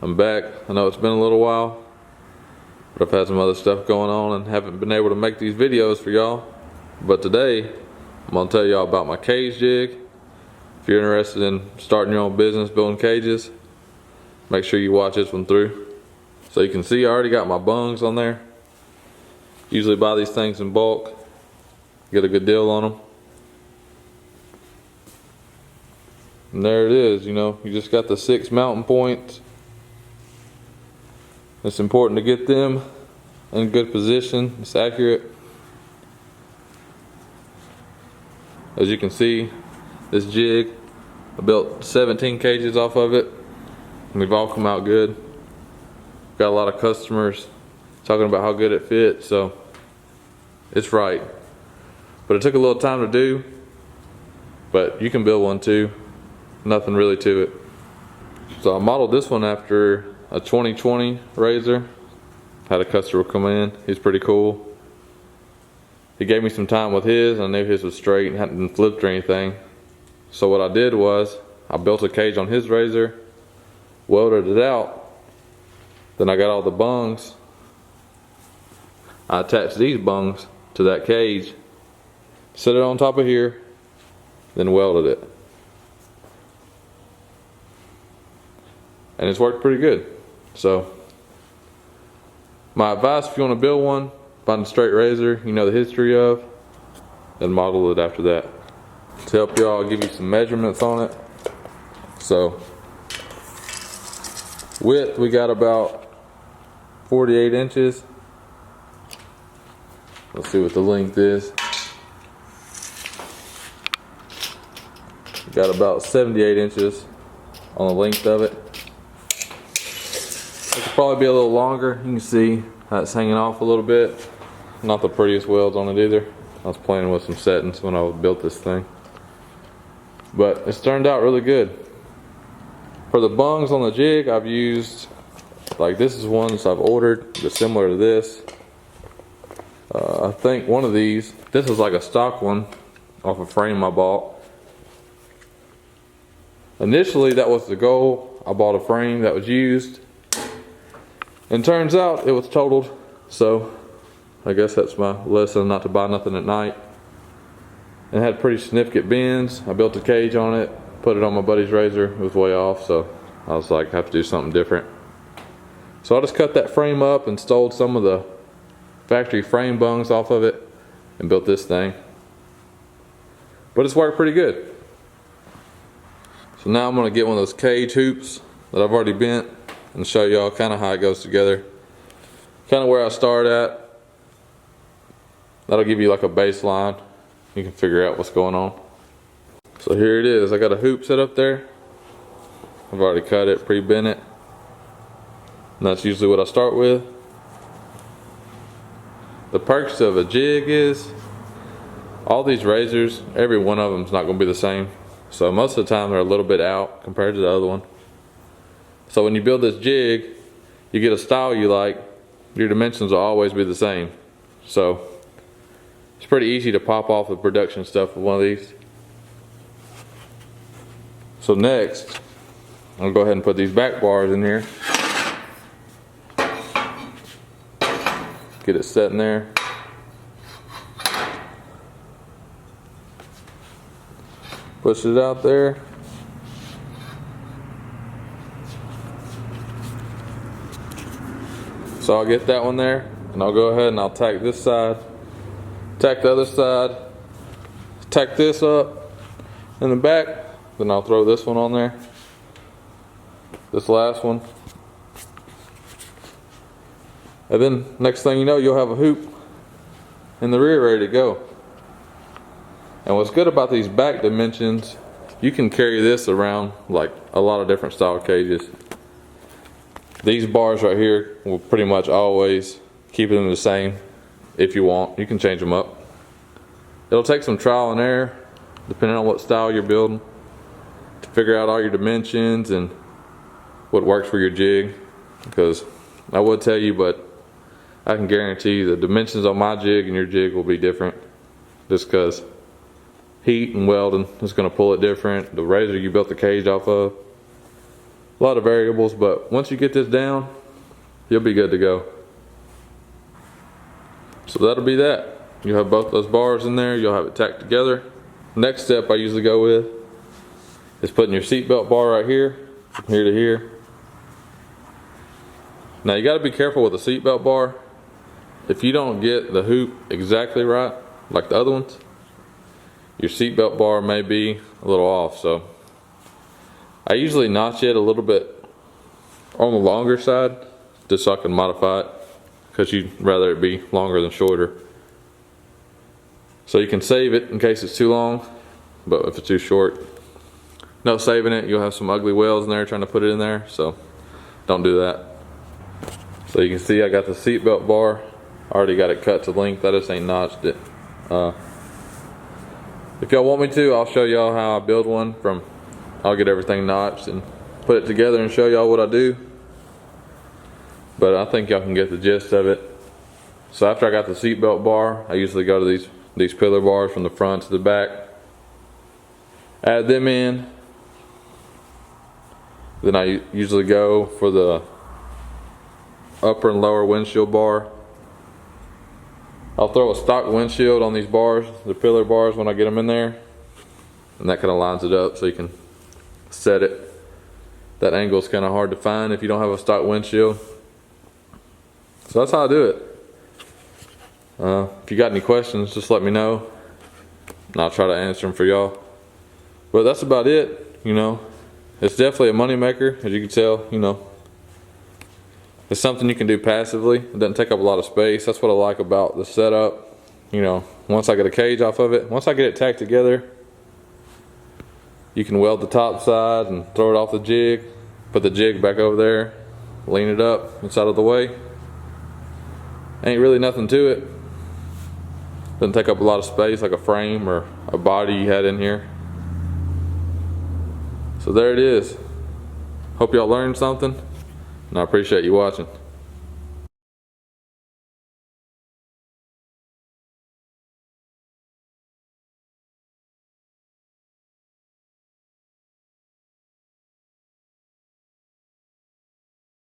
I'm back. I know it's been a little while, but I've had some other stuff going on and haven't been able to make these videos for y'all. But today, I'm gonna tell y'all about my cage jig. If you're interested in starting your own business building cages, make sure you watch this one through. So you can see I already got my bungs on there. Usually buy these things in bulk, get a good deal on them. And there it is, you know, you just got the 6 mounting points. It's important to get them in good position, it's accurate. As you can see, this jig, I built 17 cages off of it, and they've all come out good. Got a lot of customers talking about how good it fits, so it's right. But it took a little time to do, but you can build one too. Nothing really to it. So I modeled this one after a 2020 razor. Had a customer come in, he's pretty cool. He gave me some time with his, I knew his was straight and hadn't been flipped or anything. So what I did was, I built a cage on his razor, welded it out, then I got all the bungs. I attached these bungs to that cage, set it on top of here, then welded it. And it's worked pretty good. So, my advice if you want to build one, find a straight razor you know the history of, then model it after that. To help y'all, I'll give you some measurements on it. So, width we got about 48 inches. Let's see what the length is. We got about 78 inches on the length of it. It could probably be a little longer. You can see how it's hanging off a little bit. Not the prettiest welds on it either. I was playing with some settings when I built this thing. But it's turned out really good. For the bungs on the jig, I've used, like this is ones I've ordered that's similar to this. I think one of these, this is like a stock one off a frame I bought. Initially that was the goal. I bought a frame that was used. And turns out it was totaled, so I guess that's my lesson, not to buy nothing at night. It had pretty significant bends. I built a cage on it, put it on my buddy's razor. It was way off, so I was like, I have to do something different. So I just cut that frame up and stole some of the factory frame bungs off of it and built this thing. But it's worked pretty good. So now I'm gonna get one of those cage hoops that I've already bent and show y'all kind of how it goes together. Kind of where I start at. That'll give you like a baseline. You can figure out what's going on. So here it is. I got a hoop set up there. I've already cut it, pre-bent it. And that's usually what I start with. The perks of a jig is, all these razors, every one of them is not going to be the same. So most of the time they're a little bit out compared to the other one. So when you build this jig, you get a style you like, your dimensions will always be the same. So it's pretty easy to pop off the production stuff with one of these. So next, I'll go ahead and put these back bars in here. Get it set in there. Push it out there. So I'll get that one there, and I'll go ahead and I'll tack this side, tack the other side, tack this up in the back, then I'll throw this one on there, this last one. And then next thing you know, you'll have a hoop in the rear ready to go. And what's good about these back dimensions, you can carry this around like a lot of different style cages. These bars right here will pretty much always keep them the same. If you want, you can change them up. It'll take some trial and error depending on what style you're building to figure out all your dimensions and what works for your jig. Because I would tell you, but I can guarantee you the dimensions on my jig and your jig will be different, just because heat and welding is going to pull it different. The razor you built the cage off of, A lot of variables, but once you get this down, you'll be good to go. So that'll be that. You'll have both those bars in there, you'll have it tacked together. Next step I usually go with is putting your seatbelt bar right here, from here to here. Now you gotta be careful with the seatbelt bar. If you don't get the hoop exactly right, like the other ones, your seatbelt bar may be a little off. So I usually notch it a little bit on the longer side, just so I can modify it, because you'd rather it be longer than shorter. So you can save it in case it's too long, but if it's too short, no saving it. You'll have some ugly wells in there trying to put it in there, so don't do that. So you can see I got the seatbelt bar. I already got it cut to length. I just ain't notched it. If y'all want me to, I'll show y'all how I build one. I'll get everything notched and put it together and show y'all what I do. But I think y'all can get the gist of it. So after I got the seatbelt bar, I usually go to these pillar bars from the front to the back. Add them in. Then I usually go for the upper and lower windshield bar. I'll throw a stock windshield on these bars, the pillar bars, when I get them in there, and that kind of lines it up so you can set it. That angle is kind of hard to find if you don't have a stock windshield. So that's how I do it. If you got any questions, just let me know and I'll try to answer them for y'all. But that's about it. You know, it's definitely a money maker, as you can tell. You know, it's something you can do passively. It doesn't take up a lot of space. That's what I like about the setup. You know, once I get a cage off of it, once I get it tacked together, you can weld the top side and throw it off the jig, put the jig back over there, lean it up, it's out of the way. Ain't really nothing to it. Doesn't take up a lot of space like a frame or a body you had in here. So there it is. Hope y'all learned something, and I appreciate you watching.